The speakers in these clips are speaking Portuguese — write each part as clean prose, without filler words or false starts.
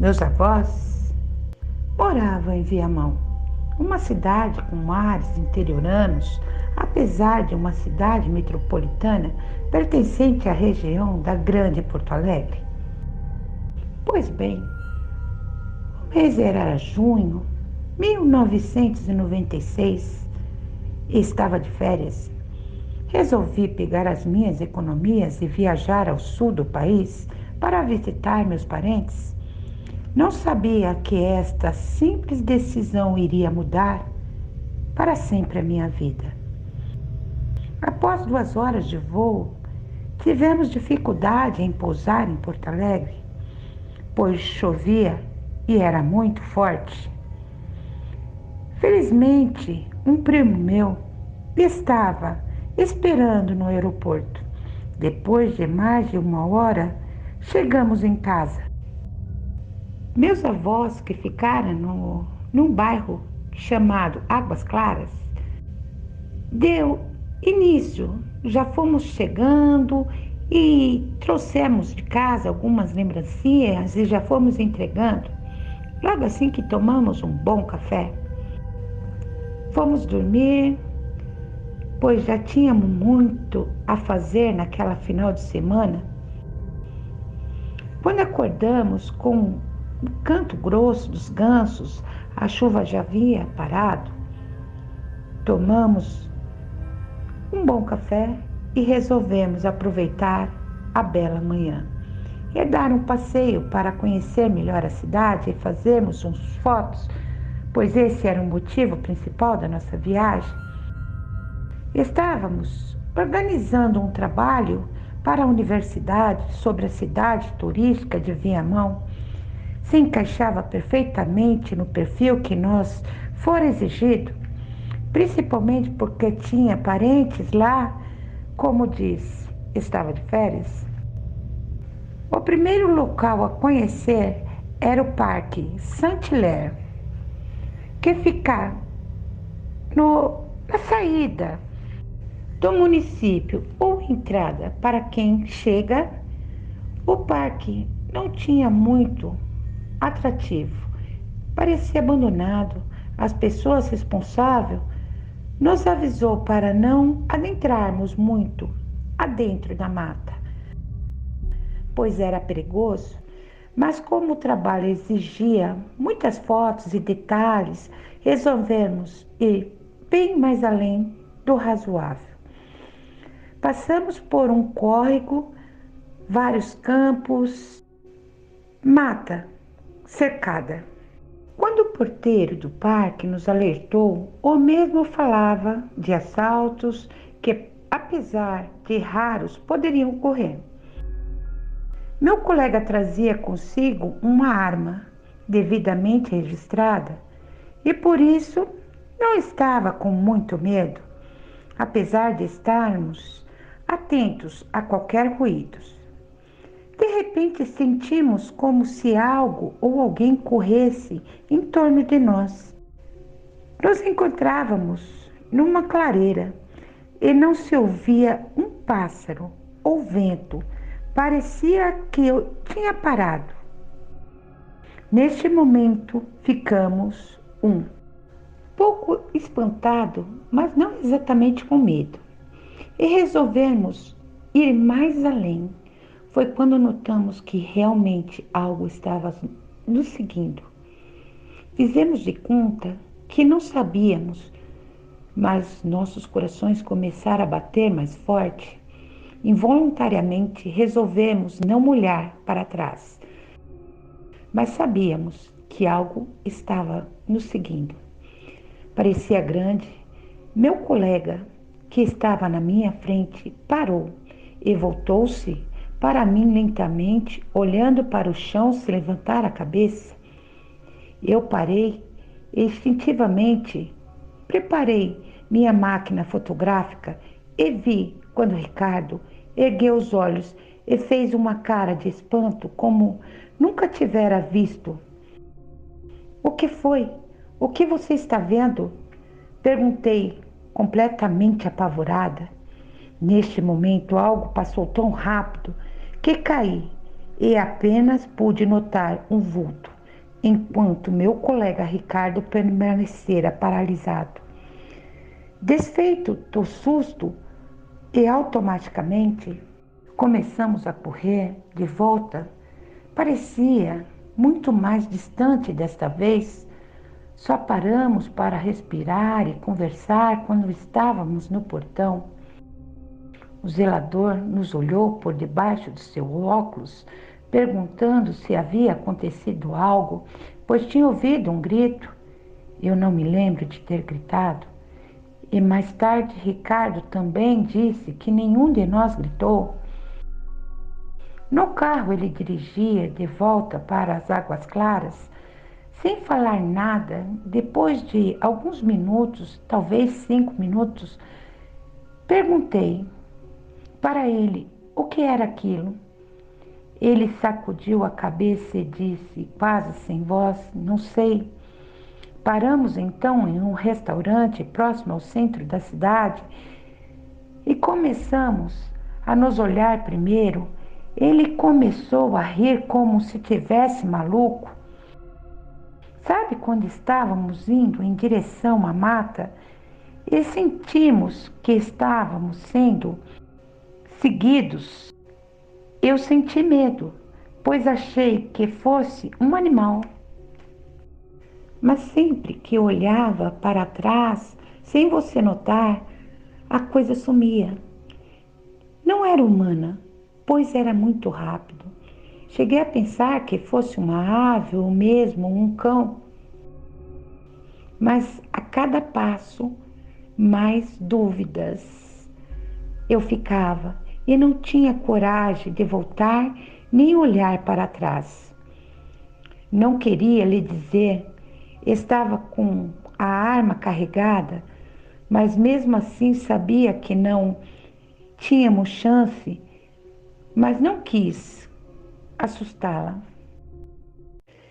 Meus avós moravam em Viamão, uma cidade com ares interioranos, apesar de uma cidade metropolitana pertencente à região da Grande Porto Alegre. Pois bem, o mês era junho 1996 e estava de férias. Resolvi pegar as minhas economias e viajar ao sul do país para visitar meus parentes. Não sabia que esta simples decisão iria mudar para sempre a minha vida. Após 2 horas de voo, tivemos dificuldade em pousar em Porto Alegre, pois chovia e era muito forte. Felizmente, um primo meu estava esperando no aeroporto. Depois de mais de 1 hora, chegamos em casa. Meus avós, que ficaram num bairro chamado Águas Claras, deu início. Já fomos chegando e trouxemos de casa algumas lembrancinhas e já fomos entregando. Logo assim que tomamos um bom café, fomos dormir, pois já tínhamos muito a fazer naquela final de semana. Quando acordamos com o canto grosso dos gansos, a chuva já havia parado. Tomamos um bom café e resolvemos aproveitar a bela manhã e dar um passeio para conhecer melhor a cidade e fazermos uns fotos, pois esse era o motivo principal da nossa viagem. Estávamos organizando um trabalho para a universidade sobre a cidade turística de Viamão. Se encaixava perfeitamente no perfil que nos fora exigido, principalmente porque tinha parentes lá, como diz, estava de férias. O primeiro local a conhecer era o Parque Saint-Hilaire, que fica na saída do município ou entrada para quem chega. O parque não tinha muito atrativo, parecia abandonado. As pessoas responsáveis nos avisou para não adentrarmos muito adentro da mata, pois era perigoso, mas como o trabalho exigia muitas fotos e detalhes, resolvemos ir bem mais além do razoável. Passamos por um córrego, vários campos, mata cercada. Quando o porteiro do parque nos alertou, o mesmo falava de assaltos que, apesar de raros, poderiam ocorrer. Meu colega trazia consigo uma arma devidamente registrada e por isso não estava com muito medo, apesar de estarmos atentos a qualquer ruído. De repente sentimos como se algo ou alguém corresse em torno de nós. Nos encontrávamos numa clareira e não se ouvia um pássaro ou vento. Parecia que eu tinha parado. Neste momento ficamos um pouco espantado, mas não exatamente com medo. E resolvemos ir mais além. Foi quando notamos que realmente algo estava nos seguindo. Fizemos de conta que não sabíamos, mas nossos corações começaram a bater mais forte. Involuntariamente resolvemos não olhar para trás, mas sabíamos que algo estava nos seguindo. Parecia grande. Meu colega, que estava na minha frente, parou e voltou-se para mim lentamente, olhando para o chão sem levantar a cabeça. Eu parei e instintivamente preparei minha máquina fotográfica e vi quando Ricardo ergueu os olhos e fez uma cara de espanto como nunca tivera visto. O que foi? O que você está vendo? Perguntei, completamente apavorada. Neste momento, algo passou tão rápido que caí e apenas pude notar um vulto enquanto meu colega Ricardo permanecera paralisado. Desfeito do susto e automaticamente começamos a correr de volta. Parecia muito mais distante desta vez. Só paramos para respirar e conversar quando estávamos no portão. O zelador nos olhou por debaixo do seu óculos, perguntando se havia acontecido algo, pois tinha ouvido um grito. Eu não me lembro de ter gritado. E mais tarde Ricardo também disse que nenhum de nós gritou. No carro ele dirigia de volta para as Águas Claras, sem falar nada. Depois de alguns minutos, talvez 5 minutos, perguntei para ele o que era aquilo. Ele sacudiu a cabeça e disse, quase sem voz, não sei. Paramos então em um restaurante próximo ao centro da cidade e começamos a nos olhar primeiro. Ele começou a rir como se tivesse maluco. Sabe quando estávamos indo em direção à mata e sentimos que estávamos sendo seguidos? Eu senti medo, pois achei que fosse um animal. Mas sempre que olhava para trás, sem você notar, a coisa sumia. Não era humana, pois era muito rápido. Cheguei a pensar que fosse uma ave ou mesmo um cão. Mas a cada passo, mais dúvidas eu ficava e não tinha coragem de voltar nem olhar para trás. Não queria lhe dizer, estava com a arma carregada, mas mesmo assim sabia que não tínhamos chance, mas não quis assustá-la.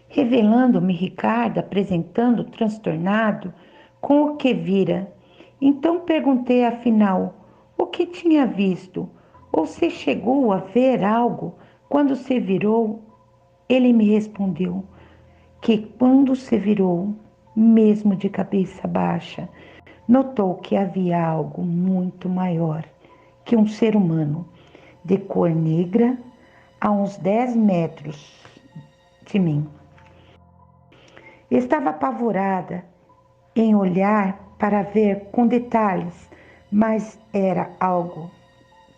Revelando-me Ricardo, apresentando transtornado com o que vira. Então perguntei afinal o que tinha visto, ou se chegou a ver algo. Quando se virou, ele me respondeu que quando se virou, mesmo de cabeça baixa, notou que havia algo muito maior que um ser humano, de cor negra, a uns 10 metros de mim. Estava apavorada em olhar para ver com detalhes, mas era algo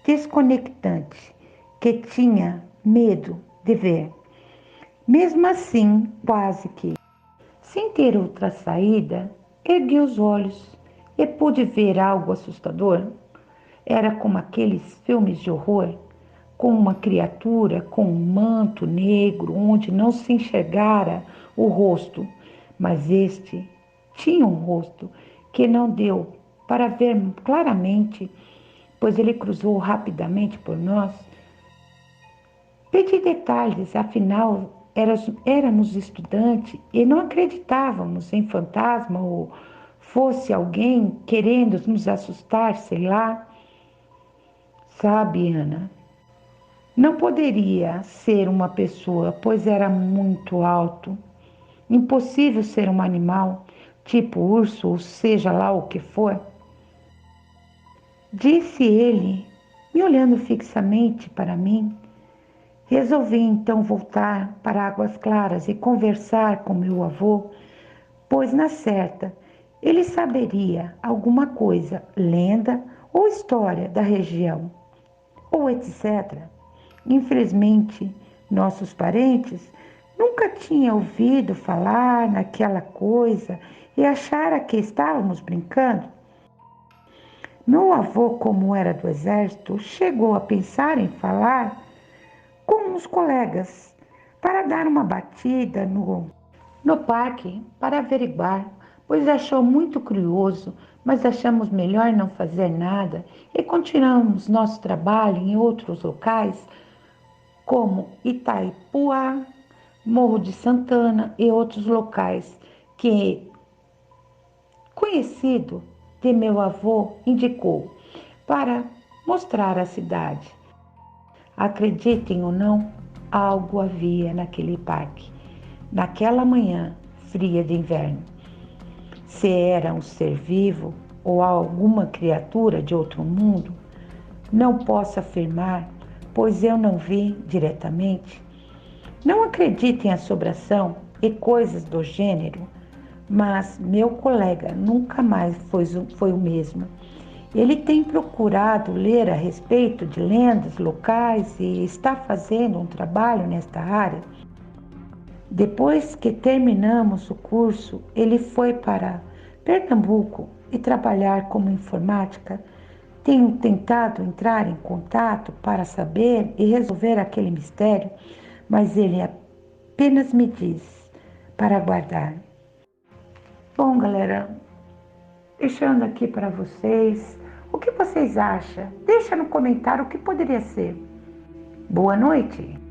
desconectante que tinha medo de ver. Mesmo assim, quase que, sem ter outra saída, ergui os olhos e pude ver algo assustador. Era como aqueles filmes de horror, com uma criatura com um manto negro onde não se enxergara o rosto, mas este tinha um rosto que não deu para ver claramente, pois ele cruzou rapidamente por nós. Pedi detalhes, afinal éramos estudantes e não acreditávamos em fantasma ou fosse alguém querendo nos assustar, sei lá. Sabe, Ana, não poderia ser uma pessoa, pois era muito alto. Impossível ser um animal, tipo urso ou seja lá o que for. Disse ele, me olhando fixamente para mim. Resolvi então voltar para Águas Claras e conversar com meu avô, pois na certa ele saberia alguma coisa, lenda ou história da região, ou etc. Infelizmente, nossos parentes nunca tinham ouvido falar naquela coisa e acharam que estávamos brincando. Meu avô, como era do exército, chegou a pensar em falar com uns colegas para dar uma batida no parque para averiguar, pois achou muito curioso, mas achamos melhor não fazer nada e continuamos nosso trabalho em outros locais, como Itaipuá, Morro de Santana e outros locais que conhecido de meu avô indicou para mostrar a cidade. Acreditem ou não, algo havia naquele parque. naquela manhã fria de inverno. Se era um ser vivo ou alguma criatura de outro mundo, não posso afirmar, pois eu não vi diretamente. Não acredito em assombração e coisas do gênero, mas meu colega nunca mais foi o mesmo. Ele tem procurado ler a respeito de lendas locais e está fazendo um trabalho nesta área. Depois que terminamos o curso, ele foi para Pernambuco e trabalhar como informática. Tenho tentado entrar em contato para saber e resolver aquele mistério, mas ele apenas me diz para aguardar. Bom, galera, deixando aqui para vocês, o que vocês acham? Deixa no comentário o que poderia ser. Boa noite!